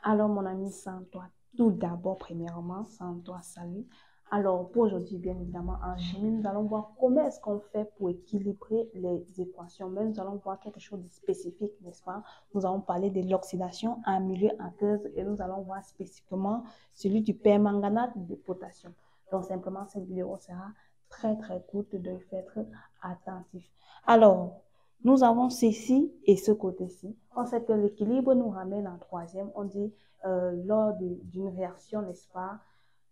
Alors, mon ami, sans toi, tout d'abord, premièrement, sans toi, salut. Alors, pour aujourd'hui, bien évidemment, en chimie, nous allons voir comment est-ce qu'on fait pour équilibrer les équations. Mais nous allons voir quelque chose de spécifique, n'est-ce pas? Nous allons parler de l'oxydation en milieu aqueuse et nous allons voir spécifiquement celui du permanganate de potassium. Donc, simplement, cette vidéo sera très, très courte, donc il faut être attentif. Alors, nous avons ceci et ce côté-ci. On sait que l'équilibre nous ramène en troisième. On dit lors d'une réaction, n'est-ce pas,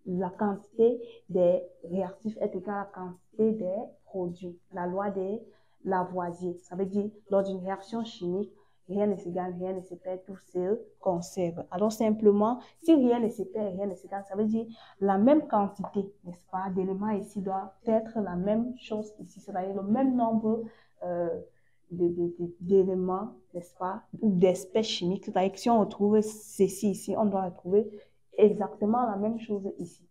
la quantité des réactifs est égale à la quantité des produits. La loi de Lavoisier. Ça veut dire, lors d'une réaction chimique, rien ne s'égale, rien ne se perd, tout se conserve. Alors simplement, si rien ne se perd, rien ne s'égale, ça veut dire la même quantité, n'est-ce pas, d'éléments ici doit être la même chose ici, c'est-à-dire le même nombre d'éléments, n'est-ce pas, ou d'espèces chimiques. C'est-à-dire que si on retrouve ceci ici, on doit retrouver exactement la même chose ici.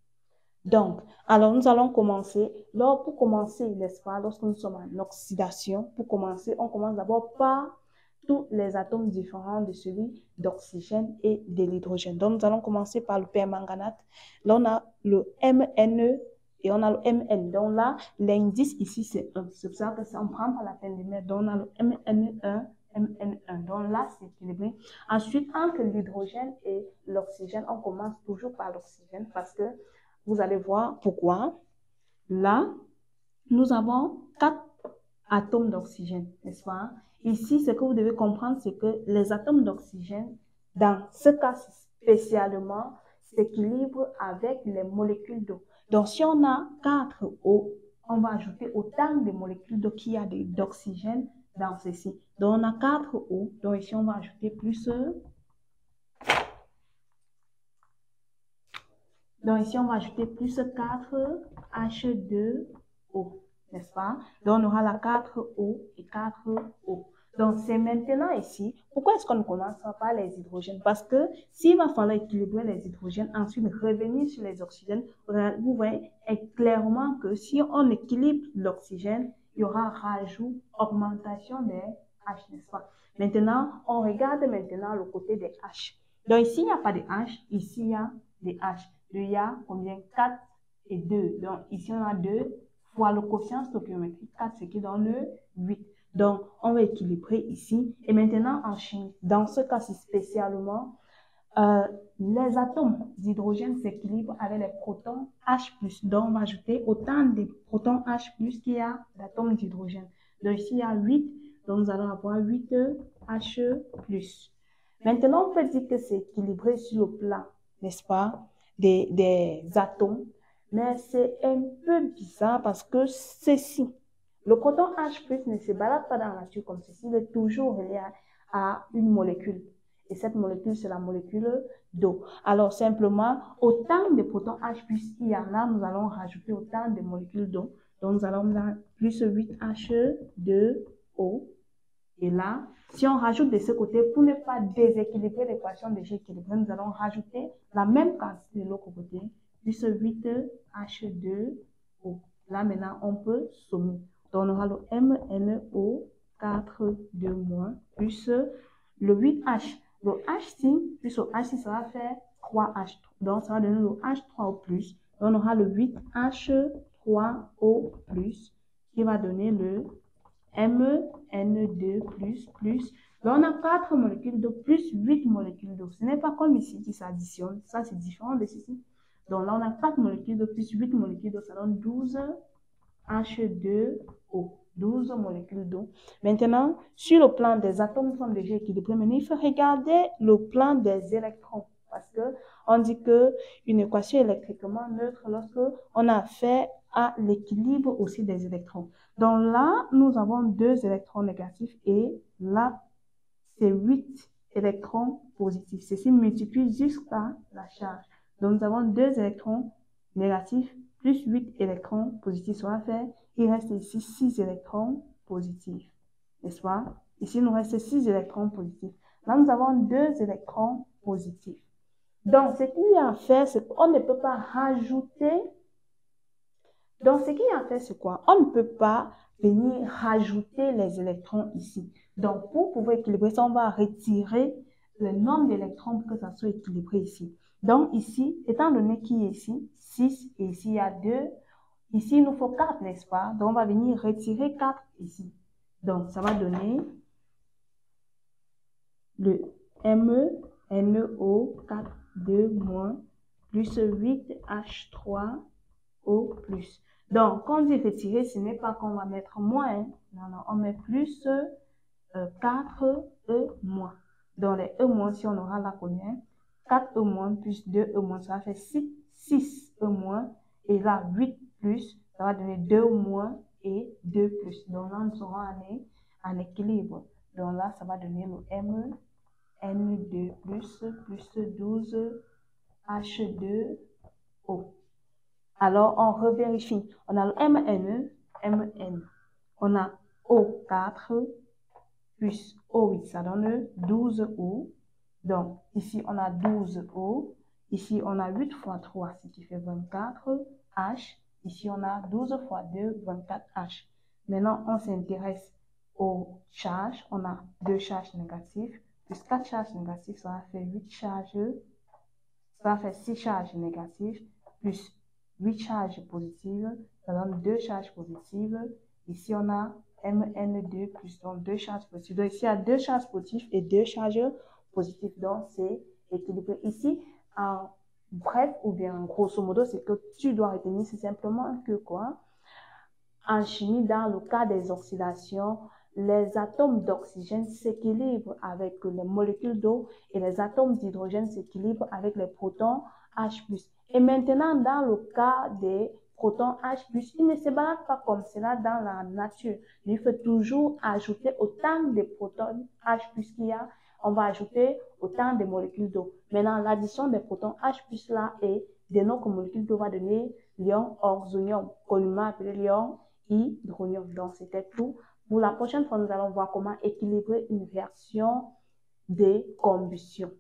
Donc, alors nous allons commencer. Pour commencer, n'est-ce pas, lorsque nous sommes en oxydation, pour commencer, on commence d'abord par tous les atomes différents de celui d'oxygène et de l'hydrogène. Donc, nous allons commencer par le permanganate. Là, on a le Mne et on a le Mn. Donc là, l'indice ici, c'est 1. C'est pour ça que ça, on prend pas la peine de mettre. Donc, on a le Mn1, Mn1. Donc là, c'est équilibré. Ensuite, entre l'hydrogène et l'oxygène, on commence toujours par l'oxygène parce que vous allez voir pourquoi. Là, nous avons 4 atomes d'oxygène, n'est-ce pas? Ici, ce que vous devez comprendre, c'est que les atomes d'oxygène, dans ce cas spécialement, s'équilibrent avec les molécules d'eau. Donc, si on a 4 eaux, on va ajouter autant de molécules d'eau qu'il y a d'oxygène dans ceci. Donc, on a 4 eaux. Donc, ici, on va ajouter plus. Donc, ici, on va ajouter plus 4 H2O, n'est-ce pas? Donc, on aura la 4O et 4O. Donc, c'est maintenant ici. Pourquoi est-ce qu'on ne commence pas par les hydrogènes? Parce que s'il va falloir équilibrer les hydrogènes, ensuite revenir sur les oxygènes, vous voyez clairement que si on équilibre l'oxygène, il y aura rajout, augmentation des H, n'est-ce pas? Maintenant, on regarde maintenant le côté des H. Donc, ici, il n'y a pas de H. Ici, il y a des H. Il y a combien? 4 et 2. Donc, ici, on a 2 fois le quotient stoichiométrique 4, ce qui donne 8. Donc, on va équilibrer ici. Et maintenant, en chimie, dans ce cas-ci spécialement, les atomes d'hydrogène s'équilibrent avec les protons H+. Donc, on va ajouter autant de protons H+, qu'il y a d'atomes d'hydrogène. Donc, ici, il y a 8. Donc, nous allons avoir 8 H+. Maintenant, on peut dire que c'est équilibré sur le plan, n'est-ce pas, des atomes. Mais c'est un peu bizarre parce que ceci, le proton H+ ne se balade pas dans la nature comme ceci, il est toujours relié à une molécule. Et cette molécule, c'est la molécule d'eau. Alors, simplement, autant de protons H+ il y en a, nous allons rajouter autant de molécules d'eau. Donc, nous allons mettre plus 8H2O. Et là, si on rajoute de ce côté, pour ne pas déséquilibrer l'équation déjà équilibrée, nous allons rajouter la même quantité de l'autre côté, plus 8H2O. Là, maintenant, on peut sommer. Donc, on aura le MnO4 2- plus le 8H. Le H6 plus le H6, ça va faire 3H. Donc, ça va donner le H3O+. Donc, on aura le 8H3O+, qui va donner le Mn2++. Donc, on a 4 molécules d'eau plus 8 molécules d'eau. Ce n'est pas comme ici qui s'additionne. Ça, c'est différent de ceci. Donc, là, on a 4 molécules d'eau plus 8 molécules d'eau. Ça donne 12 H2O. 12 molécules d'eau. Maintenant, sur le plan des atomes, nous sommes déjà équilibrés. Maintenant, il faut regarder le plan des électrons. Parce que on dit qu'une équation est électriquement neutre lorsque on a affaire à l'équilibre aussi des électrons. Donc là, nous avons 2 électrons négatifs et là, c'est 8 électrons positifs. Ceci multiplie jusqu'à la charge. Donc nous avons 2 électrons négatifs plus 8 électrons positifs. Ça va faire, il reste ici 6 électrons positifs. N'est-ce pas? Ici, il nous reste 6 électrons positifs. Là, nous avons 2 électrons positifs. Donc, ce qu'il y a à faire, c'est qu'on ne peut pas rajouter. Donc, ce qu'il y a à faire, c'est quoi? On ne peut pas venir rajouter les électrons ici. Donc, pour pouvoir équilibrer ça, on va retirer le nombre d'électrons pour que ça soit équilibré ici. Donc ici, étant donné qu'il y a ici 6 et ici il y a 2, ici il nous faut 4, n'est-ce pas? Donc on va venir retirer 4 ici. Donc ça va donner le MENO4,2- plus 8H3O+. Donc, quand on dit retirer, ce n'est pas qu'on va mettre moins. Non, non, on met plus 4E-. Donc, les E-, si on aura là combien? 4E- plus 2E-, ça va faire 6E-. Et là, 8 plus, ça va donner 2- et 2 plus. Donc là, nous serons en équilibre. Donc là, ça va donner le MEN2 plus 12H2O. Alors, on revérifie. On a le MN. On a O4 plus O8, ça donne 12O. Donc, ici, on a 12O. Ici, on a 8 fois 3, ce qui fait 24H. Ici, on a 12 fois 2, 24H. Maintenant, on s'intéresse aux charges. On a 2 charges négatives, plus 4 charges négatives, ça va faire 8 charges. Ça va faire 6 charges négatives, plus 8 charges positives, ça donne 2 charges positives. Ici, on a MN2 plus donc 2 charges positives. Donc, ici, il y a 2 charges positives et 2 charges positives. Donc, c'est équilibré. Ici, en bref, ou bien grosso modo, c'est que tu dois retenir, c'est simplement que quoi? En chimie, dans le cas des oxydations, les atomes d'oxygène s'équilibrent avec les molécules d'eau et les atomes d'hydrogène s'équilibrent avec les protons H+. Et maintenant, dans le cas des protons H+, ils ne se baladent pas comme cela dans la nature. Il faut toujours ajouter autant de protons H+ qu'il y a, on va ajouter autant de molécules d'eau. Maintenant, l'addition des protons H+ là et de notre molécule d'eau va donner l'ion oxonium, communément appelé l'ion hydronium. Donc, c'était tout. Pour la prochaine fois, nous allons voir comment équilibrer une réaction de combustion.